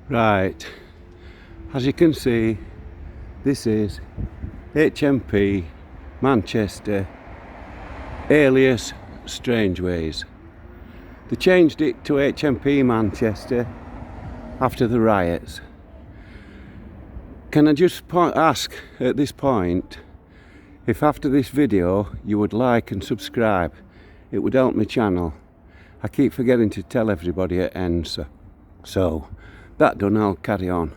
Right, as you can see, this is H.M.P Manchester, alias Stangeways. They changed it to H.M.P Manchester after the riots. Can I just ask at this point if after this video you would like and subscribe? It would help my channel. I keep forgetting to tell everybody at end, so that done, I'll carry on.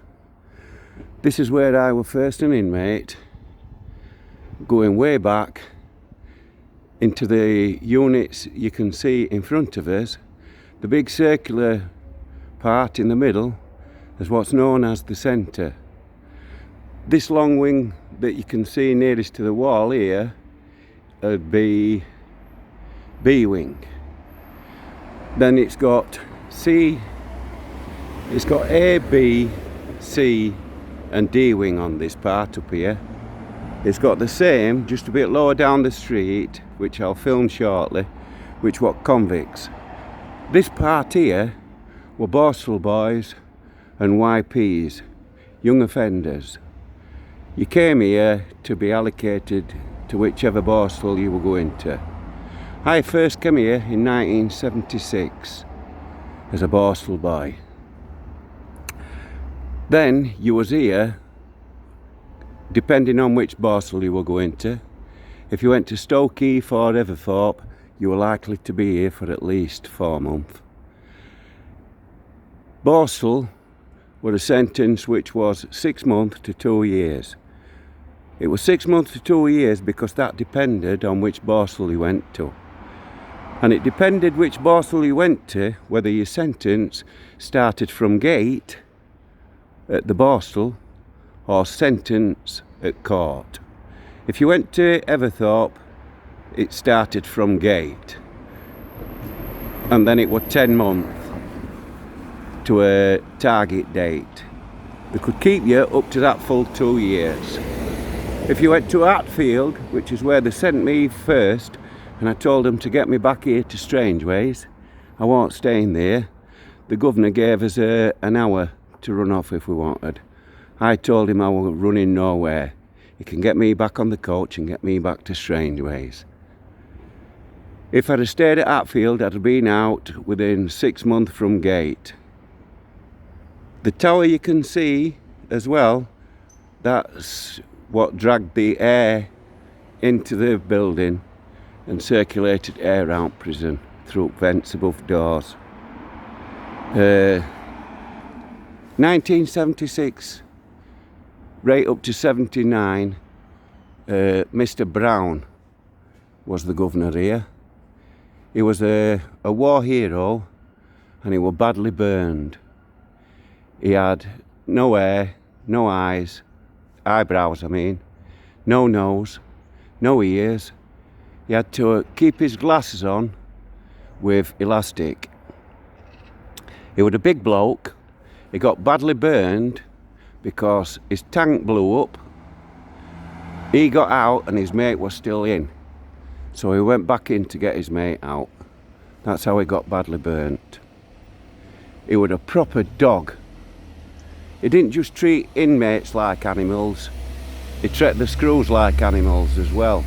This is where I was first an inmate, going way back into the units you can see in front of us. The big circular part in the middle is what's known as the centre. This long wing that you can see nearest to the wall here would be B wing. Then it's got A, B, C and D wing on this part up here. It's got the same, just a bit lower down the street, which I'll film shortly, which what convicts. This part here were Borstal boys and YPs, young offenders. You came here to be allocated to whichever Borstal you were going to. I first came here in 1976 as a Borstal boy. Then you was here depending on which Borstal you were going to. If you went to Stoke Heath or Everthorpe, you were likely to be here for at least 4 months. Borstal were a sentence which was 6 months to 2 years. It was 6 months to 2 years because that depended on which Borstal you went to. And it depended which Borstal you went to, whether your sentence started from gate at the Borstal or sentence at court. If you went to Everthorpe, it started from gate, and then it was 10 months to a target date. They could keep you up to that full 2 years. If you went to Hatfield, which is where they sent me first, and I told them to get me back here to Stangeways, I wasn't staying there. The governor gave us an hour to run off if we wanted. I told him I wasn't running nowhere. He can get me back on the coach and get me back to Stangeways. If I'd have stayed at Hatfield, I'd have been out within 6 months from gate. The tower you can see as well, that's what dragged the air into the building and circulated air out prison through vents above doors. 1976, right up to 79, Mr. Brown was the governor here. He was a war hero and he was badly burned. He had no hair, no eyes, eyebrows I mean, no nose, no ears. He had to keep his glasses on with elastic. He was a big bloke. He got badly burned because his tank blew up. He got out and his mate was still in. So he went back in to get his mate out. That's how he got badly burnt. He was a proper dog. He didn't just treat inmates like animals, he treated the screws like animals as well.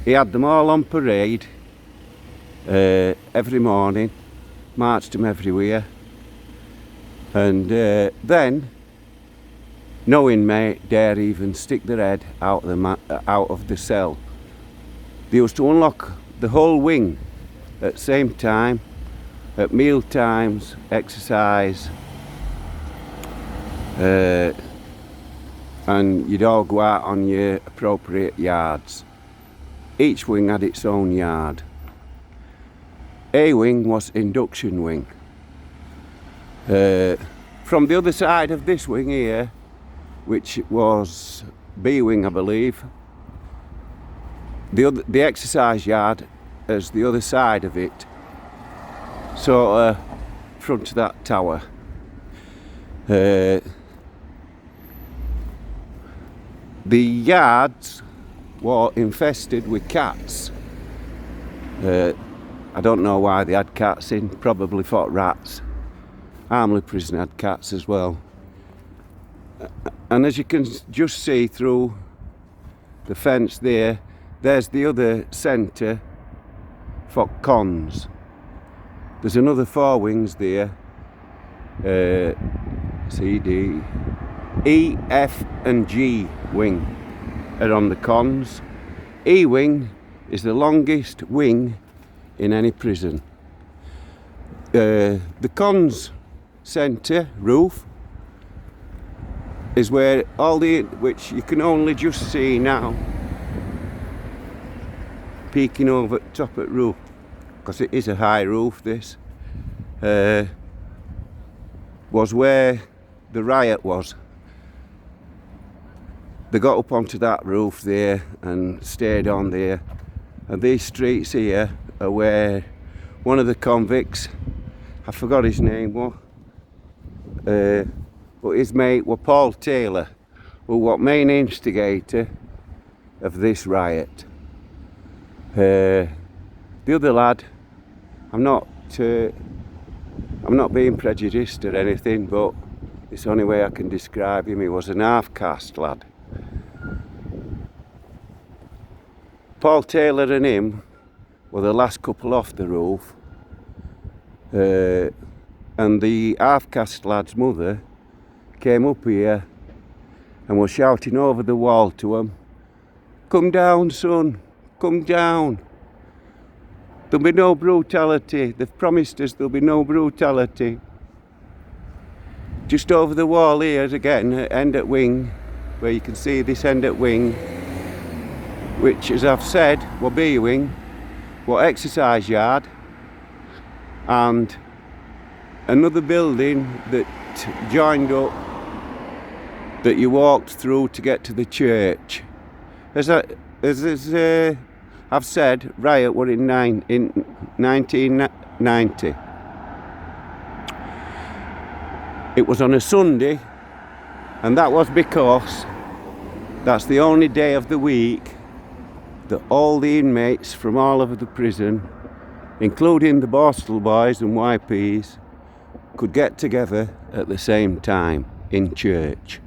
He had them all on parade every morning, marched them everywhere. And then no inmate dare even stick their head out of the cell. They used to unlock the whole wing at the same time, at meal times, exercise, and you'd all go out on your appropriate yards. Each wing had its own yard. A wing was induction wing. From the other side of this wing here, which was B wing I believe, the exercise yard is the other side of it, so front of that tower. The yards were infested with cats. I don't know why they had cats in, probably for rats. Armley prison had cats as well. And as you can just see through the fence there, there's the other centre for cons. There's another 4 wings there. C, D, E, F and G wing are on the cons. E wing is the longest wing in any prison. The cons centre roof is where all the, which you can only just see now, peeking over the top of the roof, because it is a high roof, this, was where the riot was. They got up onto that roof there and stayed on there. And these streets here are where one of the convicts, I forgot his name, but his mate was Paul Taylor, who was main instigator of this riot. The other lad, I'm not being prejudiced or anything, but it's the only way I can describe him. He was an half-caste lad. Paul Taylor and him were the last couple off the roof, and the half-caste lad's mother came up here and was shouting over the wall to him, "Come down, son, come down. There'll be no brutality. They've promised us there'll be no brutality." Just over the wall here again, end at wing, where you can see this end at wing, which, as I've said, will be a wing, will exercise yard, and another building that joined up, that you walked through to get to the church. As I've said, riot were in 1990. It was on a Sunday, and that was because that's the only day of the week that all the inmates from all over the prison, including the Borstal boys and YPs, could get together at the same time in church.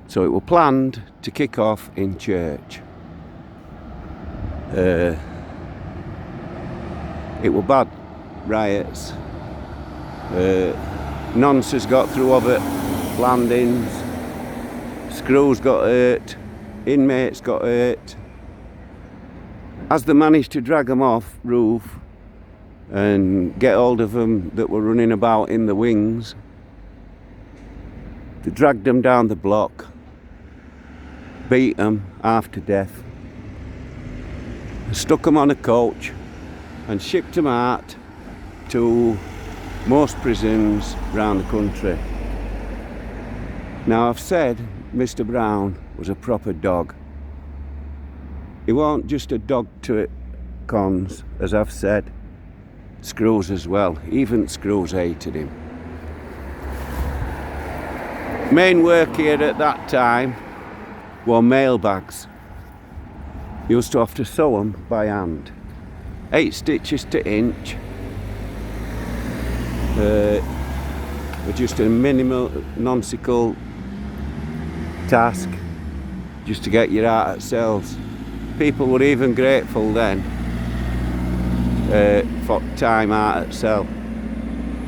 So it was planned to kick off in church. It were bad riots. Nonces got through over landings, screws got hurt, inmates got hurt. As they managed to drag them off roof and get hold of them that were running about in the wings, they dragged them down the block, beat them half to death, stuck them on a coach and shipped them out to most prisons around the country. Now, I've said Mr. Brown was a proper dog. He wasn't just a dog to cons, as I've said. Screws as well. Even Screws hated him. Main work here at that time were mailbags. You used to have to sew them by hand. 8 stitches to inch. Were just a minimal, nonsensical task just to get you out of cells. People were even grateful then for time out at cell.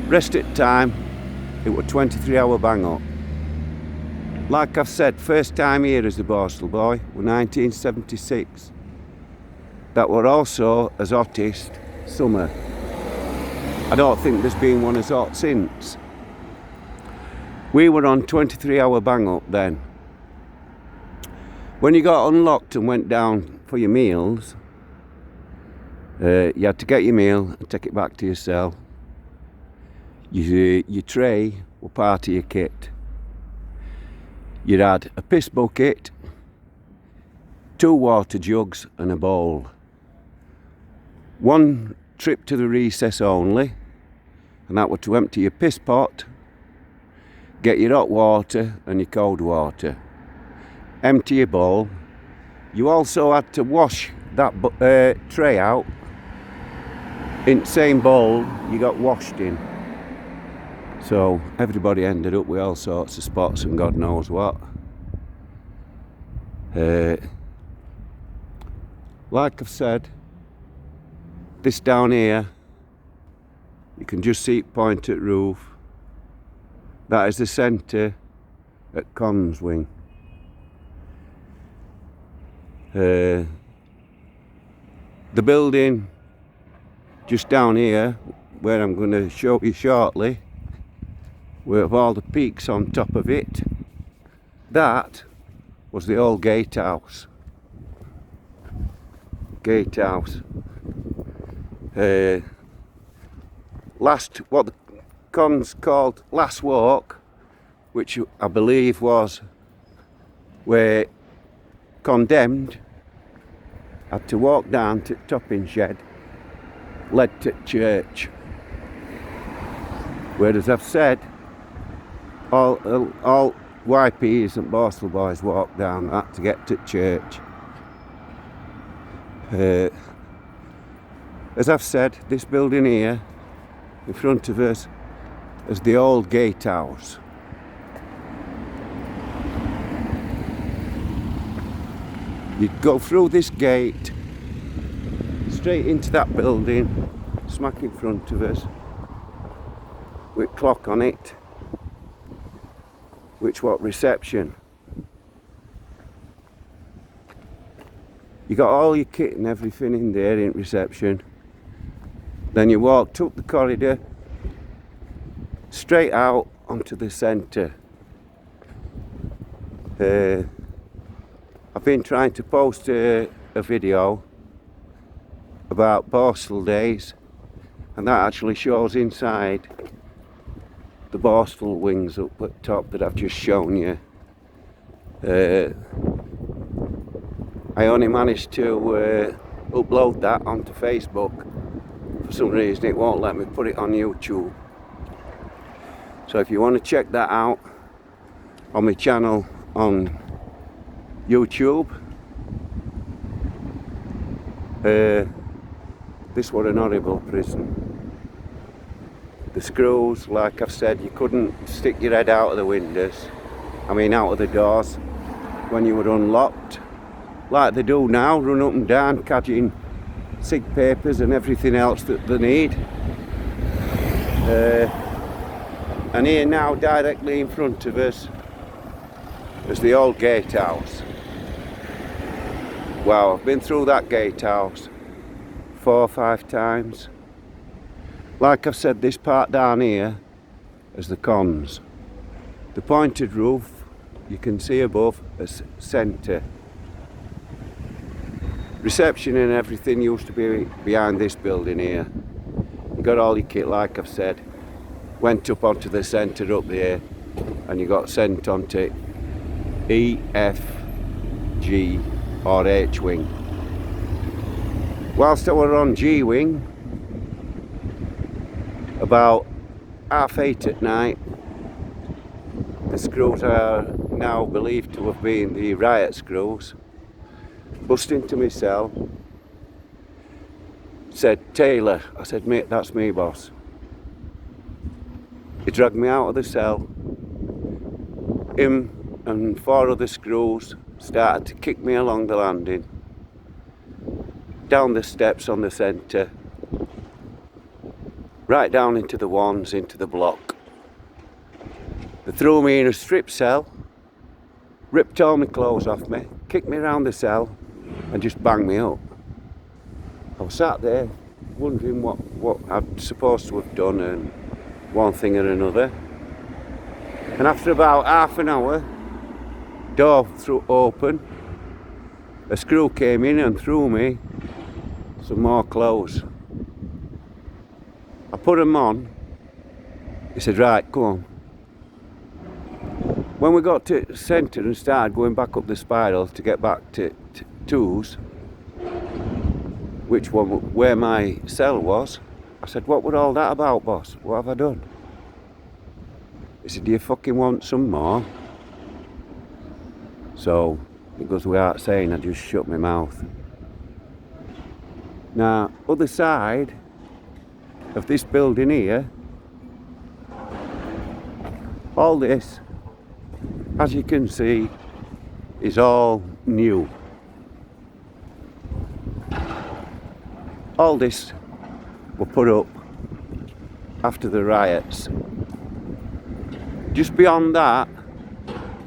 Rest at time, it was 23-hour bang up. Like I've said, first time here as a Borstal boy was 1976. That were also as hottest summer. I don't think there's been one as hot since. We were on 23-hour bang up then. When you got unlocked and went down for your meals, you had to get your meal and take it back to your cell. Your tray were part of your kit. You had a piss bucket, 2 water jugs and a bowl. 1 trip to the recess only, and that was to empty your piss pot, get your hot water and your cold water, empty your bowl. You also had to wash that tray out in the same bowl you got washed in. So everybody ended up with all sorts of spots and God knows what. Like I've said, this down here, you can just see it point at roof. That is the centre at Cons wing. The building just down here, where I'm going to show you shortly, with all the peaks on top of it, that was the old gatehouse. Gatehouse. What the Cons called Last Walk, which I believe was where condemned had to walk down to the topping shed, led to church. Whereas I've said, all YPs and Borstal boys walk down that to get to church. As I've said, this building here in front of us is the old gatehouse. You'd go through this gate straight into that building, smack in front of us, with a clock on it, which was reception. You got all your kit and everything in there in reception. Then you walked up the corridor, straight out onto the centre. I've been trying to post a video about Borstal days, and that actually shows inside the Borstal wings up at top that I've just shown you. I only managed to upload that onto Facebook. For some reason it won't let me put it on YouTube. So if you want to check that out on my channel on YouTube, this was an horrible prison. The screws, like I've said, you couldn't stick your head out of the windows, out of the doors when you were unlocked, like they do now, run up and down cadging sig papers and everything else that they need. And here now, directly in front of us, is the old gatehouse. Wow, I've been through that gatehouse 4 or 5 times. Like I've said, this part down here is the Cons. The pointed roof you can see above as centre. Reception and everything used to be behind this building here. You got all your kit, like I've said. Went up onto the centre up there, and you got sent onto E, F, G or H wing. Whilst I were on G wing, about 8:30 at night, the screws are now believed to have been the riot screws, bust into my cell, said, "Taylor." I said, "Mate, that's me, boss." He dragged me out of the cell. Him and 4 other screws started to kick me along the landing, down the steps on the centre, right down into the wands, into the block. They threw me in a strip cell, ripped all my clothes off me, kicked me around the cell and just banged me up. I was sat there wondering what I'd supposed to have done and one thing or another. And after about half an hour, door open, a screw came in and threw me some more clothes. I put them on. He said, "Right, come on." When we got to the centre and started going back up the spiral to get back to twos, which one where my cell was, I said, "What were all that about, boss? What have I done?" He said, "Do you fucking want some more?" So it goes without saying, I just shut my mouth. Now, other side of this building here All this, as you can see, is all new. All this were put up after the riots. Just beyond that,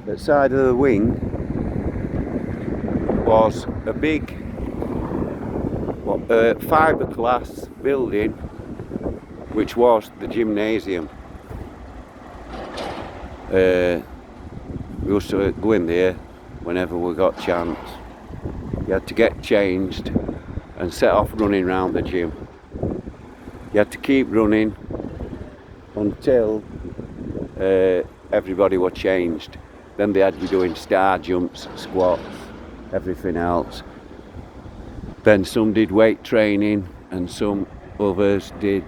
at side of the wing, was a big fiberglass building, which was the gymnasium. We used to go in there whenever we got chance. You had to get changed and set off running around the gym. You had to keep running until everybody was changed. Then they had to be doing star jumps, squats, everything else. Then some did weight training and some others did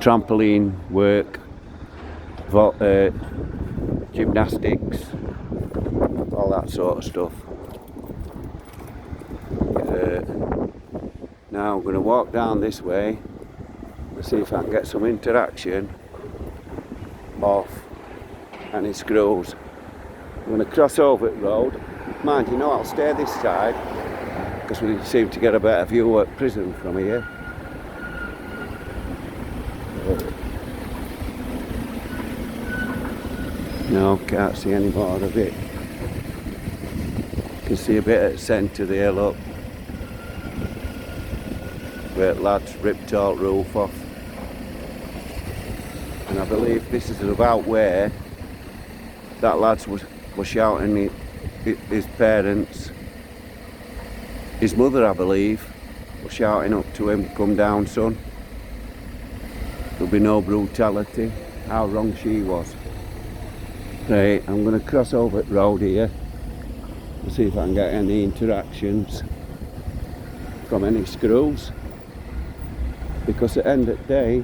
trampoline work, gymnastics, all that sort of stuff. Now I'm going to walk down this way to see if I can get some interaction off any screws. I'm going to cross over the road. Mind you, I'll stay this side because we seem to get a better view at prison from here. No, can't see any more of it. You can see a bit at the centre there, look. Where lads ripped all roof off. And I believe this is about where that lad was shouting his parents. His mother, I believe, was shouting up to him, "Come down, son. There'll be no brutality." How wrong she was. Right, I'm going to cross over the road here and see if I can get any interactions from any screws. Because at the end of the day,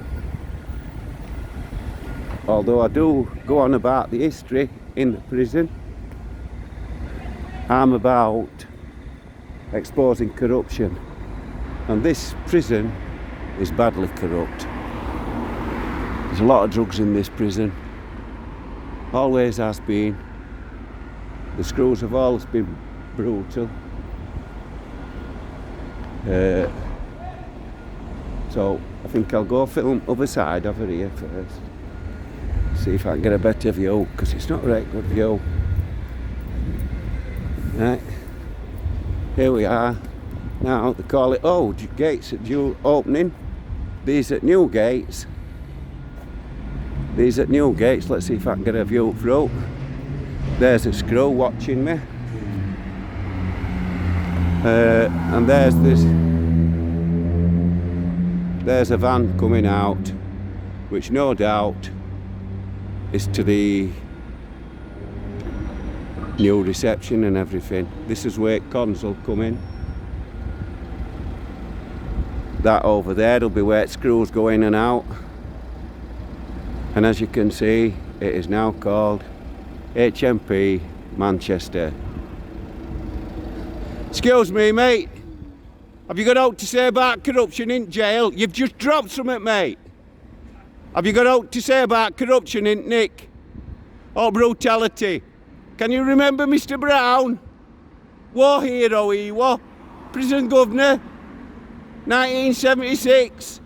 although I do go on about the history in the prison, I'm about exposing corruption. And this prison is badly corrupt. There's a lot of drugs in this prison. Always has been. The screws have always been brutal. So I think I'll go film other side over here first. See if I can get a better view, because it's not a right good view. Right, here we are. Now they call it gates at due opening. These at new gates. These at new gates. Let's see if I can get a view through. There's a screw watching me. And there's a van coming out, which no doubt is to the new reception and everything. This is where cons will come in. That over there will be where screws go in and out. And as you can see, it is now called HMP Manchester. Excuse me, mate. Have you got out to say about corruption in jail? You've just dropped something, mate. Have you got out to say about corruption in Nick? Or brutality? Can you remember Mr. Brown? War hero he was. Prison governor. 1976.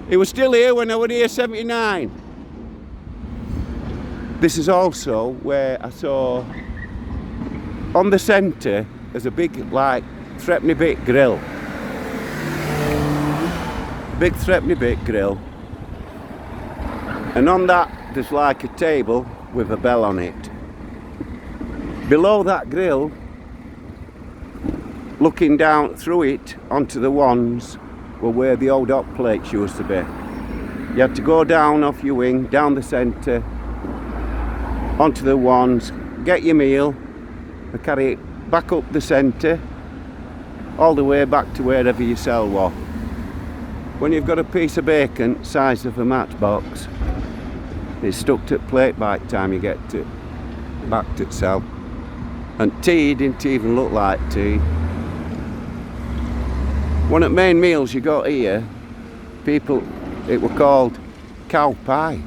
He was still here when I was here 79. This is also where I saw on the centre there's a big threepenny bit grill. Big threepenny bit grill. And on that there's like a table with a bell on it. Below that grill, looking down through it onto the wands, were where the old hot plates used to be. You had to go down off your wing, down the centre, onto the wands, get your meal, and carry it back up the centre, all the way back to wherever your cell was. When you've got a piece of bacon size of a matchbox, it's stuck to the plate by the time you get back to the cell. And tea didn't even look like tea. One of the main meals you got here, it were called cow pie.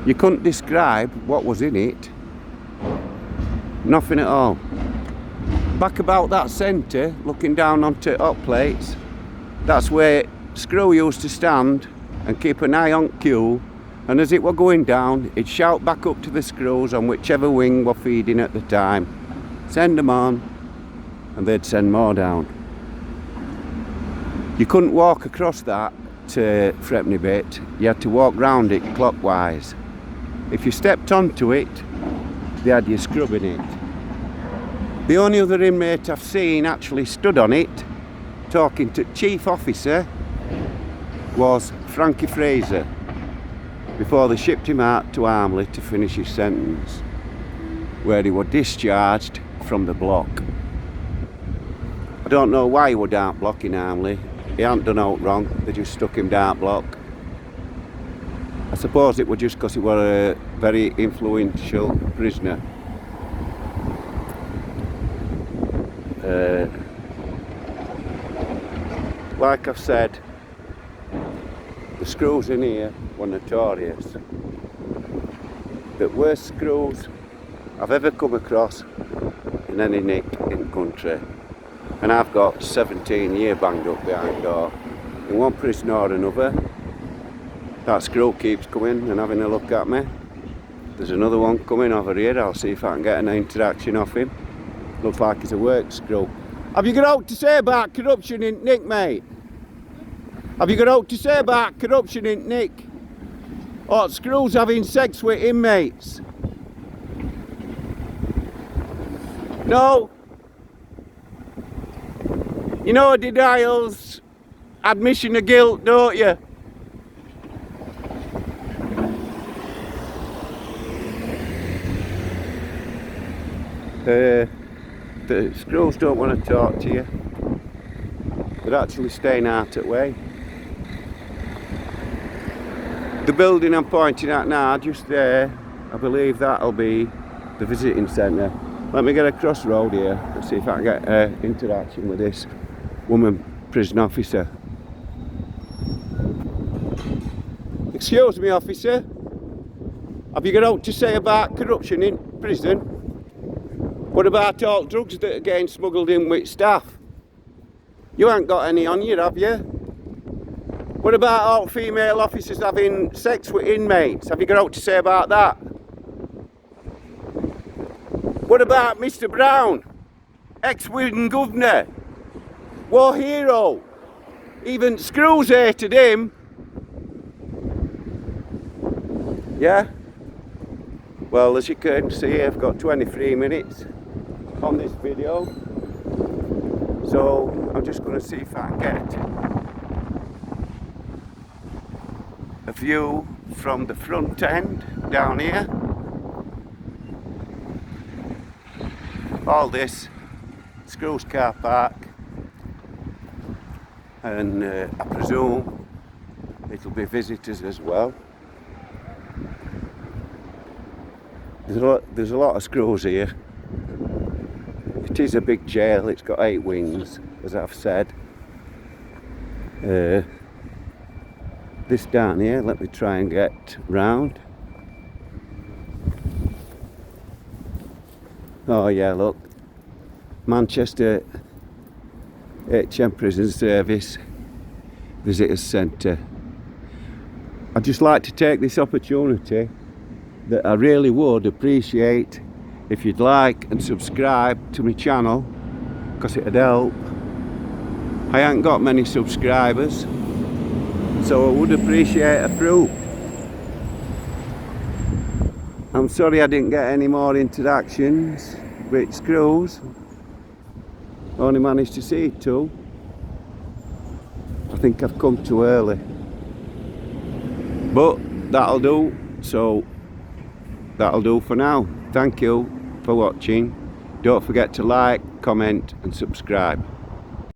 You couldn't describe what was in it. Nothing at all. Back about that centre, looking down onto hot plates, that's where Screw used to stand and keep an eye on Q, and as it were going down, he'd shout back up to the screws on whichever wing were feeding at the time, send them on, and they'd send more down. You couldn't walk across that to Frepney bit, you had to walk round it clockwise. If you stepped onto it, they had you scrubbing it. The only other inmate I've seen actually stood on it, talking to Chief Officer, was Frankie Fraser, before they shipped him out to Armley to finish his sentence, where he was discharged from the block. I don't know why he was dark block in Armley. He hadn't done out wrong, they just stuck him dark block. I suppose it was just because he was a very influential prisoner. Like I've said, the screws in here were notorious. The worst screws I've ever come across in any nick in the country. And I've got 17 years banged up behind door. In one prison or another, that screw keeps coming and having a look at me. There's another one coming over here, I'll see if I can get an interaction off him. Looks like it's a work screw. Have you got out to say about corruption in Nick, mate? Have you got out to say about corruption in Nick? Or screws having sex with inmates? No? You know denials, admission of guilt, don't you? The screws don't want to talk to you. They're actually staying out of the way. The building I'm pointing at now, just there, I believe that'll be the visiting centre. Let me get across the road here and see if I can get interaction with this woman prison officer. Excuse me, officer. Have you got out to say about corruption in prison? What about all drugs that are getting smuggled in with staff? You ain't got any on you, have you? What about all female officers having sex with inmates? Have you got out to say about that? What about Mr. Brown, ex-Wigan governor, war hero? Even Screws hated him. Yeah? Well, as you can see, I've got 23 minutes on this video. So I'm just going to see if I can get a view from the front end down here. All this Screws car park, and I presume it'll be visitors as well. There's a lot of screws here. It is a big jail, it's got 8 wings, as I've said. This down here, let me try and get round. Oh yeah, look, Manchester H.M.P Prison Service Visitors Centre. I'd just like to take this opportunity that I really would appreciate if you'd like and subscribe to my channel, because it'd help. I ain't got many subscribers, so I would appreciate a few. I'm sorry I didn't get any more interactions with Screws. Only managed to see 2. I think I've come too early. But that'll do, so that'll do for now. Thank you for watching. Don't forget to like, comment and subscribe.